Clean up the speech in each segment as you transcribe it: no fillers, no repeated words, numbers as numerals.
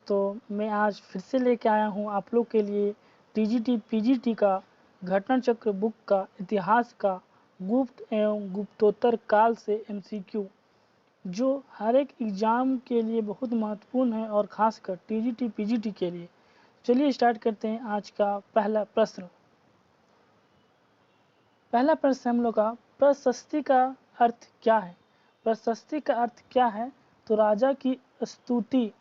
दोस्तों, मैं आज फिर से लेके आया हूँ आप लोग के लिए टीजीटी पीजीटी का घटना चक्र बुक का इतिहास का गुप्त एवं गुप्तोत्तर काल से एमसीक्यू, जो हर एक एग्ज़ाम के लिए बहुत महत्वपूर्ण है और ख़ासकर टीजीटी पीजीटी के लिए। चलिए स्टार्ट करते हैं आज का पहला प्रश्न। पहला प्रश्न हम लोग का, प्रशस्ति का अर्थ क्या है? प्रशस्ति का अर्थ क्या है? तो राजा की स्तुति,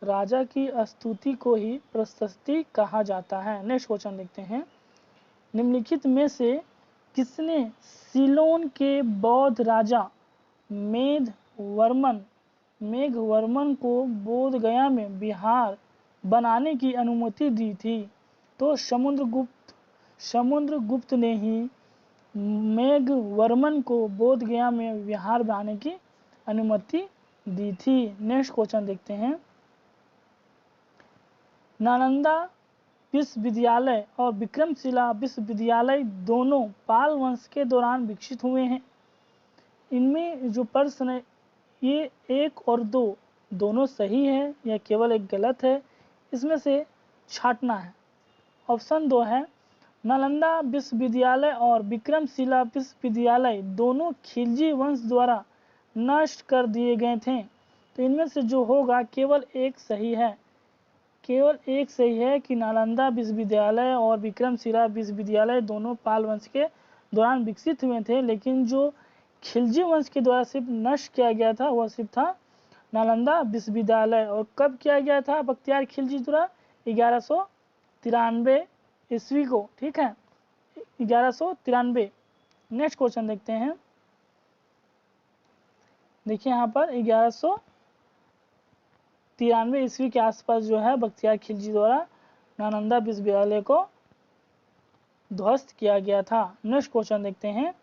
राजा की स्तुति को ही प्रशस्ति कहा जाता है। नेक्स्ट क्वेश्चन देखते हैं। निम्नलिखित में से किसने सीलोन के बौद्ध राजा मेघवर्मन को बोध गया में विहार बनाने की अनुमति दी थी? तो समुद्रगुप्त ने ही मेघवर्मन को बोध गया में विहार बनाने की अनुमति दी थी। नेक्स्ट क्वेश्चन देखते हैं। नालंदा विश्वविद्यालय और विक्रमशिला विश्वविद्यालय दोनों पाल वंश के दौरान विकसित हुए हैं। इनमें जो प्रश्न है ये 1 और 2 दोनों सही है या केवल एक गलत है, इसमें से छांटना है। ऑप्शन 2 है, नालंदा विश्वविद्यालय और विक्रमशिला विश्वविद्यालय दोनों खिलजी वंश द्वारा नष्ट कर दिए गए थे। तो इनमें से जो होगा केवल एक सही है, केवल एक सही है कि नालंदा विश्वविद्यालय और विक्रमशिला विश्वविद्यालय दोनों पाल वंश के दौरान विकसित हुए थे, लेकिन जो खिलजी वंश के द्वारा सिर्फ नष्ट किया गया था वह सिर्फ था नालंदा विश्वविद्यालय। और कब किया गया था बख्तियार खिलजी द्वारा? 1193 ईस्वी को। ठीक है, 1193। नेक्स्ट क्वेश्चन देखते हैं। देखिए यहाँ पर 1193 ईस्वी के आसपास जो है बख्तियार खिलजी द्वारा नालंदा विश्वविद्यालय को ध्वस्त किया गया था। नेक्स्ट क्वेश्चन देखते हैं।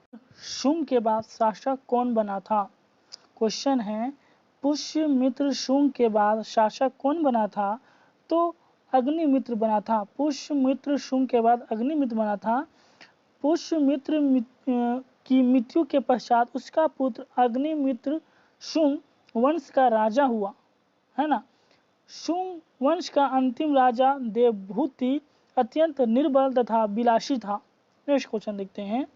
शुंग के बाद शासक कौन बना था? क्वेश्चन है, पुष्यमित्र शुंग के बाद शासक कौन बना था? तो अग्निमित्र बना था। पुष्यमित्र शुंग के बाद अग्निमित्र बना था। पुष्यमित्र की मृत्यु के पश्चात उसका पुत्र अग्निमित्र शुंग वंश का राजा हुआ, है ना। शुंग वंश का अंतिम राजा देवभूति अत्यंत निर्बल तथा विलासी था। नेक्स्ट क्वेश्चन देखते हैं।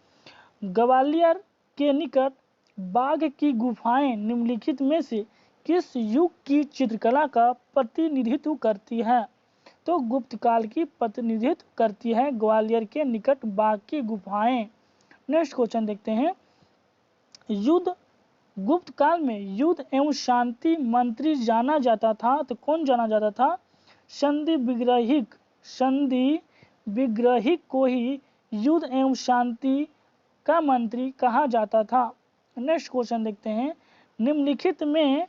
ग्वालियर के निकट बाघ की गुफाएं निम्नलिखित में से किस युग की चित्रकला का प्रतिनिधित्व करती है? तो गुप्त काल की प्रतिनिधित्व करती है ग्वालियर के निकट बाघ की गुफाएं। नेक्स्ट क्वेश्चन देखते हैं। गुप्त काल में युद्ध एवं शांति मंत्री जाना जाता था, तो कौन जाना जाता था? संधि विग्रहिक को ही युद्ध एवं शांति का मंत्री कहा जाता था। नेक्स्ट क्वेश्चन देखते हैं। निम्नलिखित में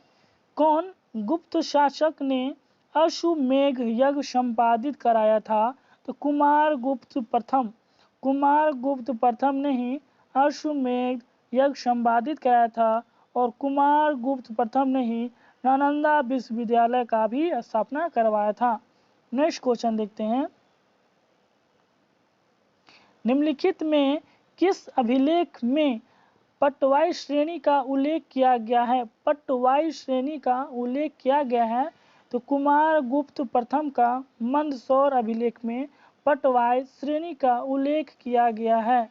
कौन गुप्त शासक ने अश्वमेध यज्ञ संपादित कराया था? तो कुमारगुप्त प्रथम ने ही अश्वमेध यज्ञ संपादित कराया था और कुमारगुप्त प्रथम ने ही नालंदा विश्वविद्यालय का भी स्थापना करवाया था। नेक्स्ट क्वेश्चन देखते हैं। निम्नलिखित में किस अभिलेख में पटवाई श्रेणी का उल्लेख किया गया है? पटवाई श्रेणी का उल्लेख किया गया है तो कुमारगुप्त प्रथम का मंदसौर अभिलेख में पटवाई श्रेणी का उल्लेख किया गया है।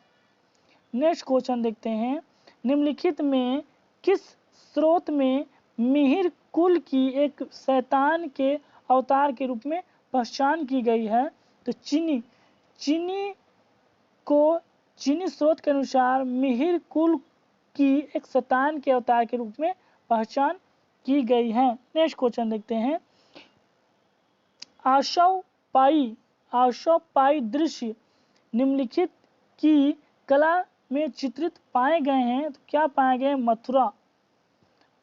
नेक्स्ट क्वेश्चन देखते हैं। निम्नलिखित में किस स्रोत में मिहिर कुल की एक शैतान के अवतार के रूप में पहचान की गई है? तो चीनी स्रोत के अनुसार मिहिर कुल की एक शैतान के अवतार के रूप में पहचान की गई है। नेक्स्ट क्वेश्चन देखते हैं। आशवपाई दृश्य निम्नलिखित की कला में चित्रित पाए गए हैं, तो क्या पाए गए?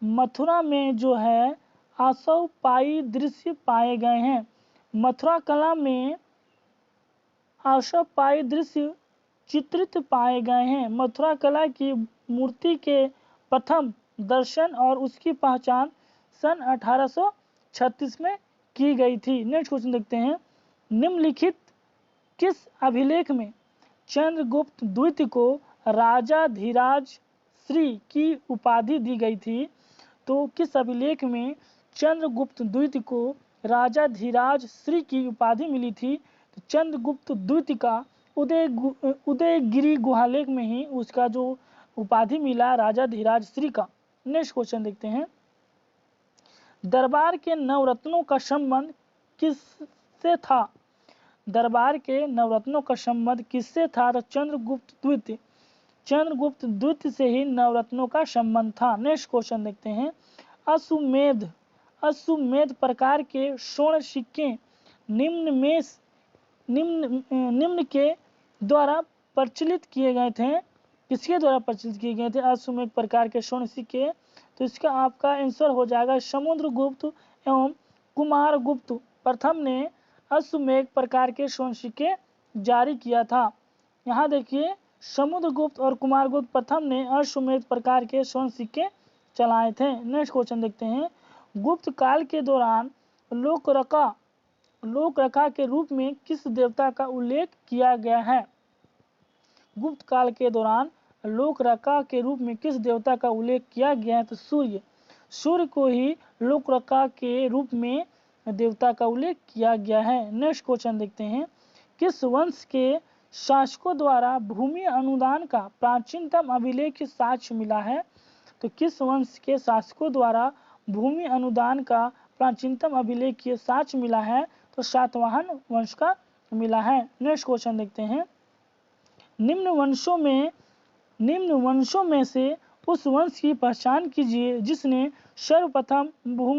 मथुरा में जो है आशवपाई दृश्य पाए गए हैं। मथुरा कला में आशवपाई दृश्य चित्रित पाए गए हैं। मथुरा कला की मूर्ति के प्रथम दर्शन और उसकी पहचान सन 1836 में की गई थी। नेक्स्ट क्वेश्चन देखते हैं। निम्नलिखित किस अभिलेख में चंद्रगुप्त द्वितीय को राजा धीराज श्री की उपाधि दी गई थी? तो किस अभिलेख में चंद्रगुप्त द्वितीय को राजा धीराज श्री की उपाधि मिली थी, तो चंद्रगुप्त द्वितीय का उदयगिरी गुहालेख में ही उसका जो उपाधि मिला राजा धीराज श्री का। नेक्स्ट क्वेश्चन देखते हैं, दरबार के नवरत्नों का संबंध किससे था? दरबार के नवरत्नों का संबंध किससे था? तो चंद्रगुप्त द्वितीय से ही नवरत्नों का संबंध था। नेक्स्ट क्वेश्चन देखते हैं, अश्वमेध प्रकार के स्वर्ण सिक्के निम्न के द्वारा प्रचलित किए गए थे। किसके द्वारा प्रचलित किए गए थे? अश्वमेध प्रकार के स्वर्ण सिक्के। तो इसका आपका आंसर हो जाएगा समुद्रगुप्त एवं कुमारगुप्त प्रथम ने अश्वमेध प्रकार के स्वर्ण सिक्के जारी किया था। यहाँ देखिए, समुद्रगुप्त और कुमारगुप्त प्रथम ने अश्वमेध प्रकार के स्वर्ण सिक्के चलाए थे। नेक्स्ट क्वेश्चन देखते हैं, गुप्त काल के दौरान लोकरखा के रूप में किस देवता का उल्लेख किया गया है? गुप्त काल के दौरान लोकरखा के रूप में किस देवता का उल्लेख किया गया है? तो सूर्य को ही लोकरखा के रूप में देवता का उल्लेख किया गया है। नेक्स्ट क्वेश्चन देखते हैं, किस वंश के शासकों द्वारा भूमि अनुदान का प्राचीनतम अभिलेख साक्ष्य मिला है? तो किस वंश के शासकों द्वारा भूमि अनुदान का प्राचीनतम अभिलेख साक्ष्य मिला है? तो सातवाहन वंश का मिला है। नेक्स्ट क्वेश्चन देखते हैं, निम्न वंशों में से उस वंश की पहचान कीजिए जिसने सर्वप्रथम भू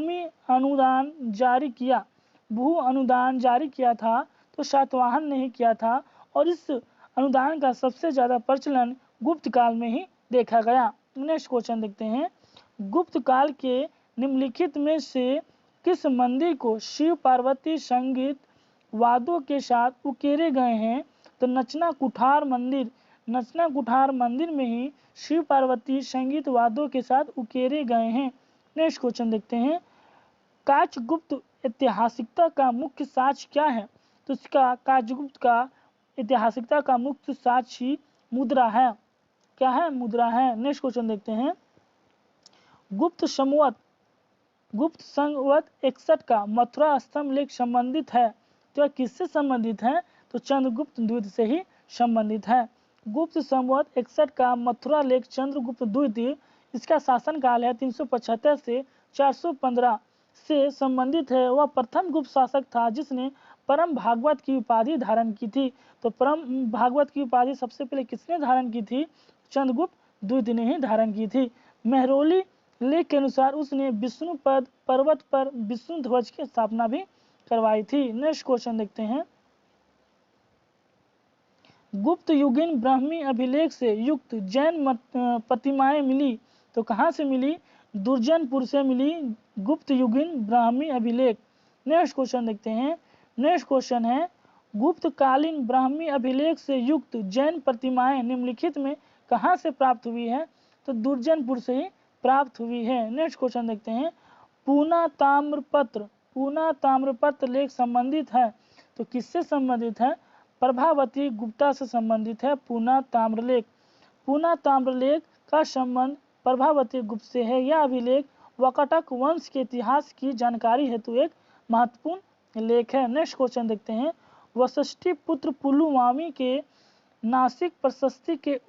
अनुदान जारी किया था। तो सातवाहन ने ही किया था और इस अनुदान का सबसे ज्यादा प्रचलन गुप्त काल में ही देखा गया। नेक्स्ट क्वेश्चन देखते हैं, गुप्त काल के निम्नलिखित में से किस मंदिर को शिव पार्वती संगीत वाद्यों के साथ उकेरे गए हैं? तो नचना कुठार मंदिर में ही शिव पार्वती संगीत वाद्यों के साथ उकेरे गए हैं। नेक्स्ट क्वेश्चन देखते हैं, काचगुप्त ऐतिहासिकता का मुख्य साक्ष्य क्या है? तो इसका काचगुप्त का ऐतिहासिकता का मुख्य साक्ष्य मुद्रा है। क्या है? मुद्रा है। नेक्स्ट क्वेश्चन देखते हैं, गुप्त संवत 61 का मथुरा स्तंभ लेख संबंधित है। तो किससे संबंधित है? तो चंद्रगुप्त द्वितीय से ही संबंधित है। गुप्त संवत 61 का मथुरा लेख चंद्रगुप्त द्वितीय, इसका शासन काल है 375 से 415 से संबंधित है। वह प्रथम गुप्त शासक था जिसने परम भागवत की उपाधि धारण की थी। तो परम भागवत की उपाधि सबसे पहले किसने धारण की थी? चंद्रगुप्त द्वितीय ने ही धारण की थी। मेहरौली लेख के अनुसार उसने विष्णु पद पर्वत पर विष्णु ध्वज की स्थापना भी करवाई थी। नेक्स्ट क्वेश्चन देखते हैं, गुप्त युगीन ब्राह्मी अभिलेख से युक्त जैन प्रतिमाएं मिली। तो कहाँ से मिली? दुर्जनपुर से मिली गुप्त युगीन ब्राह्मी अभिलेख। नेक्स्ट क्वेश्चन देखते हैं, नेक्स्ट क्वेश्चन है, गुप्त कालीन ब्राह्मी अभिलेख से युक्त जैन प्रतिमाएं निम्नलिखित में कहाँ से प्राप्त हुई है? तो दुर्जनपुर से ही प्राप्त हुई है। नेक्स्ट क्वेश्चन देखते हैं, पूना ताम्रपत्र लेख संबंधित है। तो किससे संबंधित है? प्रभावती गुप्ता से संबंधित है पूना ताम्रलेख का संबंध प्रभावती गुप्त से है। यह अभिलेख वकटक वंश के इतिहास की जानकारी हेतु एक महत्वपूर्ण लेख है। नेक्स्ट क्वेश्चन देखते हैं, वशिष्ठी पुत्र पुलुमावी के नासिक प्रशस्ति के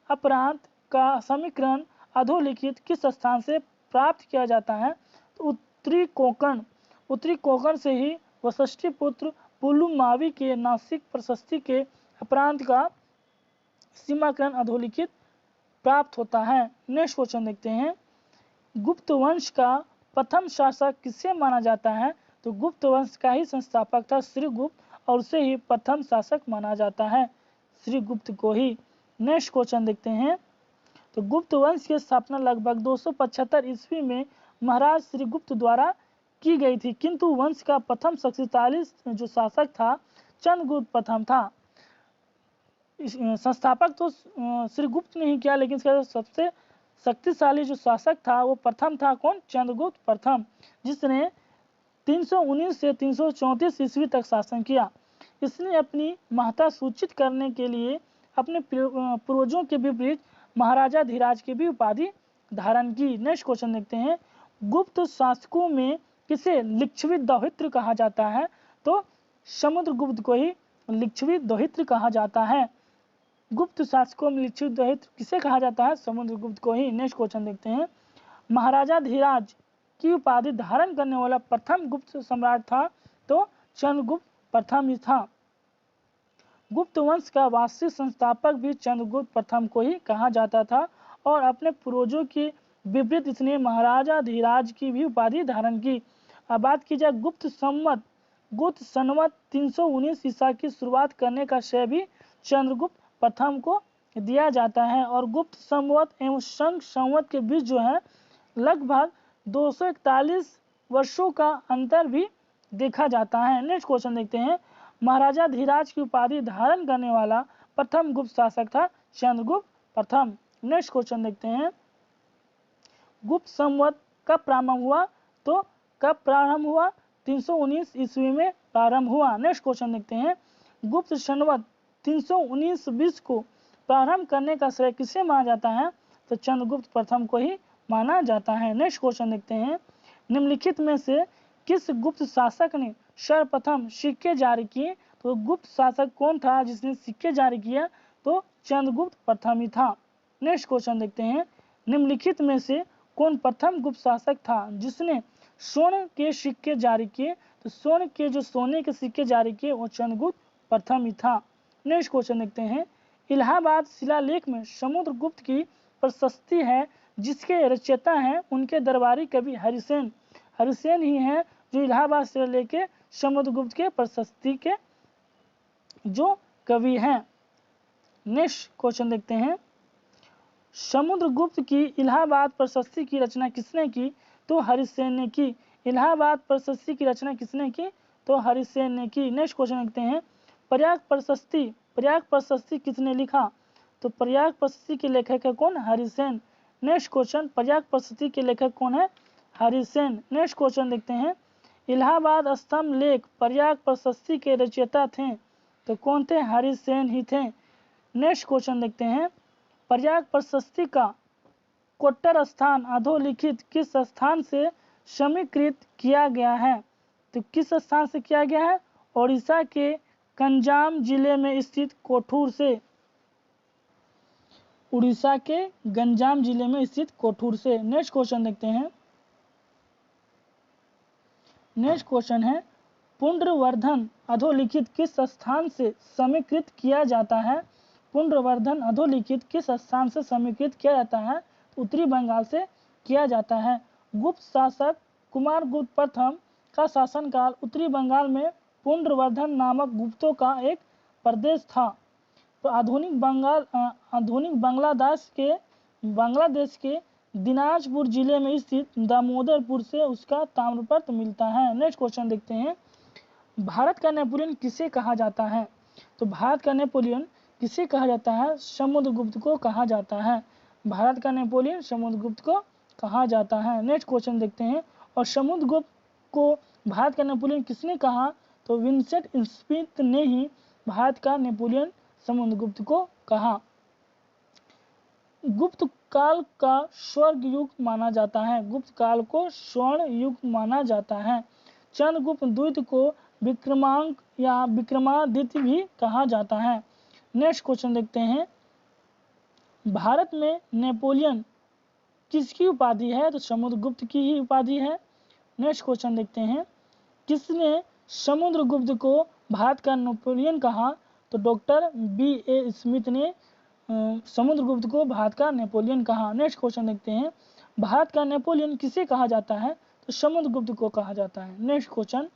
अपरांत का समीकरण अधोलिखित किस स्थान से प्राप्त किया जाता है? तो उत्तरी कोंकण से ही वशिष्ठी पुत्र पुलुमावी के नासिक प्रशस्ति के अपरांत का सीमाकरण अधोलिखित प्राप्त होता है। नेक्स्ट क्वेश्चन देखते हैं, गुप्त वंश का प्रथम शासक किसे माना जाता है? तो गुप्त वंश का ही संस्थापक था श्रीगुप्त और उसे ही प्रथम शासक माना जाता है, श्रीगुप्त को ही। नेक्स्ट क्वेश्चन देखते हैं, तो गुप्त वंश की स्थापना लगभग 275 ईस्वी में महाराज श्रीगुप्त द्वारा की गई थी, किंतु वंश का प्रथम शक्तिशाली जो शासक था चंद्रगुप्त प्रथम था। संस्थापक तो श्रीगुप्त ने ही किया, लेकिन इसका सबसे शक्तिशाली जो शासक था वो प्रथम था। कौन? चंद्रगुप्त प्रथम, जिसने 319 से 334 ईस्वी तक शासन किया। इसने अपनी महत्ता सूचित करने के लिए अपने पूर्वजों के विपरीत महाराजा धीराज की भी उपाधि धारण की। नेक्स्ट क्वेश्चन देखते हैं, गुप्त शासकों में किसे लिच्छवी दौहित्र कहा जाता है? तो समुद्रगुप्त को ही लिच्छवी दौहित्र कहा जाता है। गुप्त शासकों में लिच्छवी दौहित्र किसे कहा जाता है? समुद्रगुप्त को ही। नेक्स्ट क्वेश्चन देखते हैं, महाराजा धीराज की उपाधि धारण करने वाला प्रथम गुप्त सम्राट था? तो चंद्रगुप्त प्रथम ही था। गुप्त वंश का वास्तविक संस्थापक भी चंद्रगुप्त प्रथम को ही कहा जाता था और अपने पूर्वजों के विपरीत इसने महाराजा धीराज की भी उपाधि धारण की। अब बात की जाए गुप्त संवत 319 ईसा की शुरुआत करने का श्रेय भी चंद्रगुप्त प्रथम को दिया जाता है और गुप्त संवत एवं शंख संवत के बीच जो है लगभग 241 वर्षों का अंतर भी देखा जाता है। नेक्स्ट क्वेश्चन देखते हैं, महाराजा धीराज की उपाधि धारण करने वाला प्रथम गुप्त शासक था चंद्रगुप्त प्रथम। नेक्स्ट क्वेश्चन देखते हैं, गुप्त संवत कब प्रारंभ हुआ? तो कब प्रारंभ हुआ? 319 ईस्वी में प्रारंभ हुआ। नेक्स्ट क्वेश्चन देखते हैं, गुप्त संवत 319-20 को प्रारंभ करने का श्रेय किसे माना जाता है? तो चंद्रगुप्त प्रथम को ही माना जाता है। नेक्स्ट क्वेश्चन देखते हैं, निम्नलिखित में से किस गुप्त शासक ने सर्वप्रथम सिक्के जारी किए? तो गुप्त शासक कौन था जिसने सिक्के जारी किया? तो चंद्रगुप्त प्रथम ही था। नेक्स्ट क्वेश्चन देखते हैं, निम्नलिखित में से कौन प्रथम गुप्त शासक था जिसने स्वर्ण के सिक्के जारी किए? तो सोने के सिक्के जारी किए वो चंद्रगुप्त प्रथम ही था। नेक्स्ट क्वेश्चन देखते हैं, इलाहाबाद शिलालेख में समुद्रगुप्त की प्रशस्ति है जिसके रचयिता हैं उनके दरबारी कवि हरिसेन ही हैं जो इलाहाबाद शिलालेख के समुद्रगुप्त के प्रशस्ति के जो कवि हैं। नेक्स्ट क्वेश्चन देखते हैं, समुद्रगुप्त की इलाहाबाद प्रशस्ति की रचना किसने की? तो हरिसेन ने की। इलाहाबाद प्रशस्ति की रचना किसने की? तो हरिसेन ने की। नेक्स्ट क्वेश्चन देखते हैं, प्रयाग प्रशस्ति किसने लिखा? तो प्रयाग प्रशस्ति के लेखक है कौन? हरिसेन। नेक्स्ट क्वेश्चन, प्रयाग प्रशस्ति के लेखक कौन है? हरिसेन। नेक्स्ट क्वेश्चन देखते हैं, इलाहाबाद स्तंभ लेख प्रयाग प्रशस्ति के रचयिता थे तो कौन थे? हरिसेन ही थे। नेक्स्ट क्वेश्चन देखते हैं, प्रयाग प्रशस्ति का कोट्टर स्थान अधोलिखित किस स्थान से समीकृत किया गया है? तो किस स्थान से किया गया है? ओडिशा के गंजाम जिले में स्थित कोठूर से। उड़ीसा के गंजाम जिले में स्थित कोठूर से। नेक्स्ट क्वेश्चन देखते हैं, नेक्स्ट क्वेश्चन है, पुंड्रवर्धन अधोलिखित किस स्थान से समीकृत किया जाता है? पुंड्रवर्धन अधोलिखित किस स्थान से समीकृत किया जाता है? उत्तरी बंगाल से किया जाता है। गुप्त शासक कुमारगुप्त प्रथम का शासनकाल उत्तरी बंगाल में पुंड्रवर्धन नामक गुप्तों का एक प्रदेश था। तो आधुनिक बांग्लादेश के दिनाजपुर जिले में स्थित दामोदरपुर से उसका ताम्रपत्र मिलता है। नेक्स्ट क्वेश्चन देखते हैं, भारत का नेपोलियन किसे कहा जाता है? तो भारत का नेपोलियन किसे कहा जाता है? समुद्रगुप्त को कहा जाता है। भारत का नेपोलियन समुद्रगुप्त को कहा जाता है। नेक्स्ट क्वेश्चन देखते हैं, और समुद्रगुप्त को भारत का नेपोलियन किसने कहा? तो विंसेंट स्मिथ ने ही भारत का नेपोलियन समुद्रगुप्त को कहा। गुप्त काल का स्वर्ग युग माना जाता है। गुप्त काल को स्वर्ण युग माना जाता है। चंद्रगुप्त द्वितीय को विक्रमांक या विक्रमादित्य भी कहा जाता है। नेक्स्ट क्वेश्चन देखते हैं, भारत में नेपोलियन किसकी उपाधि है? तो समुद्रगुप्त की ही उपाधि है। नेक्स्ट क्वेश्चन देखते हैं, किसने समुद्रगुप्त को भारत का नेपोलियन कहा? तो डॉक्टर B.A. स्मिथ ने समुद्रगुप्त को भारत का नेपोलियन कहा। नेक्स्ट क्वेश्चन देखते हैं, भारत का नेपोलियन किसे कहा जाता है? तो समुद्रगुप्त को कहा जाता है। नेक्स्ट क्वेश्चन,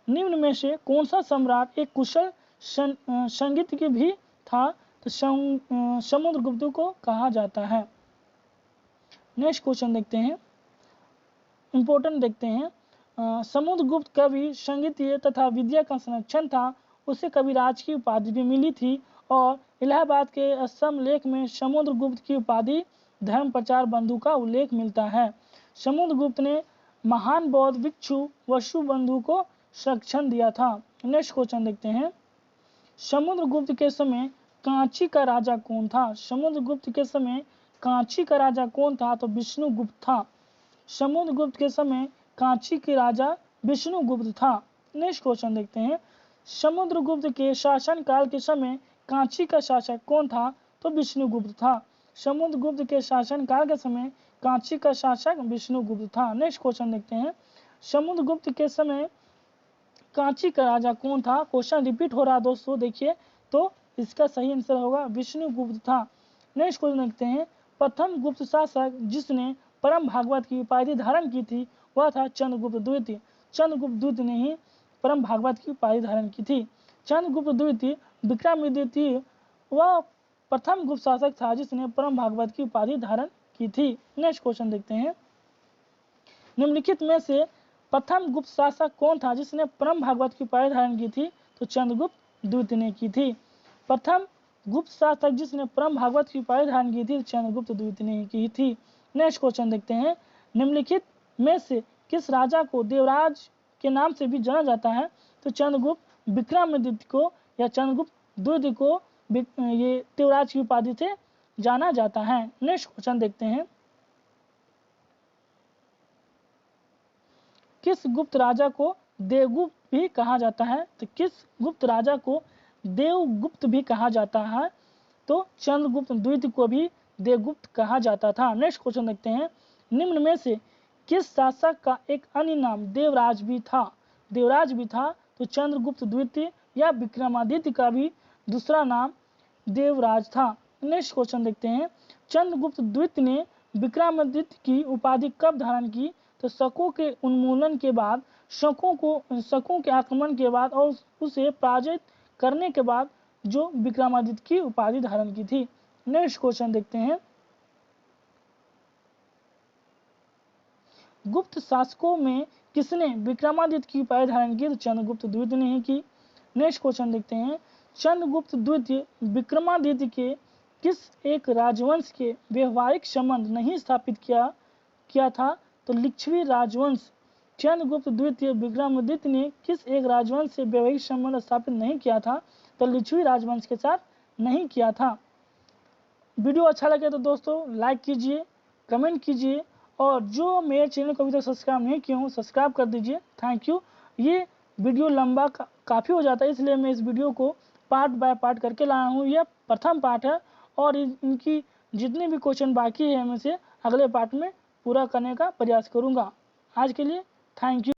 निम्न में से कौन सा सम्राट एक कुशल संगीतज्ञ भी था? तो समुद्रगुप्त को कहा जाता है। नेक्स्ट क्वेश्चन देखते हैं, इंपॉर्टेंट देखते हैं, समुद्रगुप्त कवि संगीतीय तथा विद्या का संरक्षण था। उसे कविराज की उपाधि भी मिली थी और इलाहाबाद के स्तंभ लेख में समुद्रगुप्त की उपाधि धर्म प्रचार बंधु का उल्लेख मिलता है। समुद्रगुप्त ने महान बौद्ध भिक्षु वसुबंधु को संरक्षण दिया था। नेक्स्ट क्वेश्चन देखते हैं, समुद्रगुप्त के समय कांची का राजा कौन था? समुद्रगुप्त के समय कांची का राजा कौन था? तो विष्णुगुप्त था। समुद्रगुप्त के समय कांची के राजा विष्णुगुप्त था। नेक्स्ट क्वेश्चन देखते हैं, समुद्रगुप्त के शासन काल के समय कांची का शासक कौन था? तो विष्णुगुप्त था। समुद्रगुप्त के शासन काल के समय कांची का शासक विष्णुगुप्त था। नेक्स्ट क्वेश्चन देखते हैं, समुद्रगुप्त के समय कांची का राजा कौन था? क्वेश्चन रिपीट हो रहा है दोस्तों, देखिए तो इसका सही आंसर होगा विष्णुगुप्त था। नेक्स्ट क्वेश्चन देखते हैं, प्रथम गुप्त शासक जिसने परम भागवत की उपाधि धारण की थी वह था चंद्रगुप्त द्वितीय। चंद्रगुप्त द्वितीय ने ही परम भागवत की उपाधि धारण की थी। चंद्रगुप्त द्वितीय विक्रमादित्य वह प्रथम गुप्त शासक था जिसने परम भागवत की उपाधि धारण की थी। नेक्स्ट क्वेश्चन देखते हैं, निम्नलिखित में से प्रथम गुप्त शासक कौन था जिसने परम भागवत की उपाधि धारण की थी? तो चंद्रगुप्त द्वितीय ने की थी। प्रथम गुप्त शासक जिसने परम भागवत की उपाधि धारण की थी चंद्रगुप्त द्वितीय ने की थी। नेक्स्ट क्वेश्चन देखते हैं, निम्नलिखित में से किस राजा को देवराज के नाम से भी जाना जाता है? तो चंद्रगुप्त विक्रमादित्य को या चंद्रगुप्त द्वितीय को ये देवराज की उपाधि से जाना जाता है। नेक्स्ट क्वेश्चन देखते हैं, किस गुप्त राजा को देवगुप्त भी कहा जाता है? तो किस गुप्त राजा को देवगुप्त भी कहा जाता है? तो चंद्रगुप्त द्वितीय को भी देवगुप्त कहा जाता था। नेक्स्ट क्वेश्चन देखते हैं, निम्न में से किस शासक का एक अन्य नाम देवराज भी था? देवराज भी था तो चंद्रगुप्त द्वितीय या विक्रमादित्य का भी दूसरा नाम देवराज था। नेक्स्ट क्वेश्चन देखते हैं, चंद्रगुप्त द्वितीय ने विक्रमादित्य की उपाधि कब धारण की? तो शकों के उन्मूलन के बाद, शकों के आक्रमण के बाद और उसे पराजित करने के बाद जो विक्रमादित्य की उपाधि धारण की थी। नेक्स्ट क्वेश्चन देखते हैं, गुप्त शासकों में किसने विक्रमादित्य की उपाधि धारण की? तो चंद्रगुप्त द्वितीय ने ही की। नेक्स्ट क्वेश्चन देखते हैं, चंद्रगुप्त द्वितीय विक्रमादित्य के किस एक राजवंश के व्यवहारिक संबंध नहीं स्थापित किया था? तो लिच्छवी राजवंश। चंद्रगुप्त द्वितीय विक्रमादित्य ने किस एक राजवंश से वैवाहिक संबंध स्थापित नहीं किया था? तो लिच्छवी राजवंश के साथ नहीं किया था। वीडियो अच्छा लगे तो दोस्तों लाइक कीजिए, कमेंट कीजिए और जो मेरे चैनल को अभी तक सब्सक्राइब नहीं किए हों सब्सक्राइब कर दीजिए। Thank you. ये वीडियो लंबा काफ़ी हो जाता है इसलिए मैं इस वीडियो को पार्ट बाय पार्ट करके लाया हूँ। यह प्रथम पार्ट है और इनकी जितने भी क्वेश्चन बाकी है मैं से अगले पार्ट में पूरा करने का प्रयास करूँगा। आज के लिए थैंक यू।